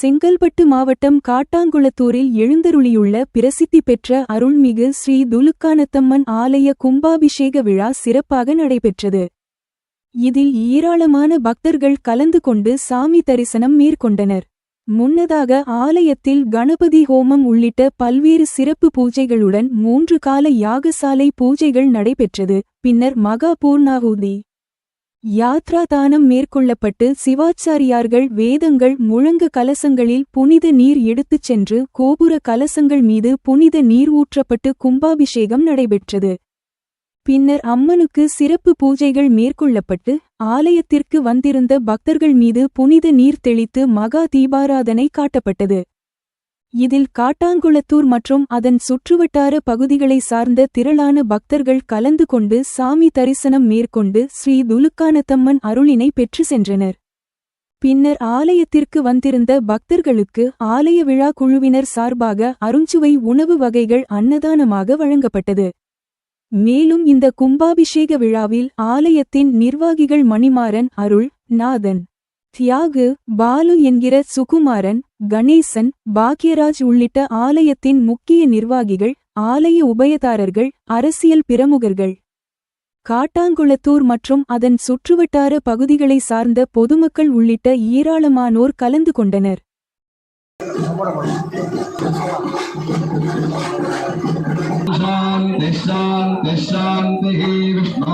செங்கல்பட்டு மாவட்டம் காட்டாங்குளத்தூரில் எழுந்தருளியுள்ள பிரசித்தி பெற்ற அருள்மிகு ஸ்ரீ துலுக்கானத்தம்மன் ஆலய கும்பாபிஷேக விழா சிறப்பாக நடைபெற்றது. இதில் ஏராளமான பக்தர்கள் கலந்து கொண்டு சாமி தரிசனம் மேற்கொண்டனர். முன்னதாக ஆலயத்தில் கணபதி ஹோமம் உள்ளிட்ட பல்வேறு சிறப்பு பூஜைகளுடன் 3 கால யாகசாலை பூஜைகள் நடைபெற்றது. பின்னர் மகா பூர்ணாகுதி யாத்ரா தானம் மேற்கொள்ளப்பட்டு சிவாச்சாரியார்கள் வேதங்கள் முழங்க கலசங்களில் புனித நீர் எடுத்துச் சென்று கோபுர கலசங்கள் மீது புனித நீர் ஊற்றப்பட்டு கும்பாபிஷேகம் நடைபெற்றது. பின்னர் அம்மனுக்கு சிறப்பு பூஜைகள் மேற்கொள்ளப்பட்டு ஆலயத்திற்கு வந்திருந்த பக்தர்கள் மீது புனித நீர் தெளித்து மகா தீபாராதனை காட்டப்பட்டது. இதில் காட்டாங்குளத்தூர் மற்றும் அதன் சுற்றுவட்டார பகுதிகளை சார்ந்த திரளான பக்தர்கள் கலந்து கொண்டு சாமி தரிசனம் மேற்கொண்டு ஸ்ரீ துலுக்கானத்தம்மன் அருளினை பெற்று சென்றனர். பின்னர் ஆலயத்திற்கு வந்திருந்த பக்தர்களுக்கு ஆலய விழா குழுவினர் சார்பாக அருஞ்சுவை உணவு வகைகள் அன்னதானமாக வழங்கப்பட்டது. மேலும் இந்த கும்பாபிஷேக விழாவில் ஆலயத்தின் நிர்வாகிகள் மணிமாறன், அருள், நாதன், தியாகு, பாலு என்கிற சுகுமாரன், கணேசன், பாக்யராஜ் உள்ளிட்ட ஆலயத்தின் முக்கிய நிர்வாகிகள், ஆலய உபயதாரர்கள், அரசியல் பிரமுகர்கள், காட்டாங்குளத்தூர் மற்றும் அதன் சுற்றுவட்டார பகுதிகளை சார்ந்த பொதுமக்கள் உள்ளிட்ட ஏராளமானோர் கலந்து கொண்டனர். शांति विष्णु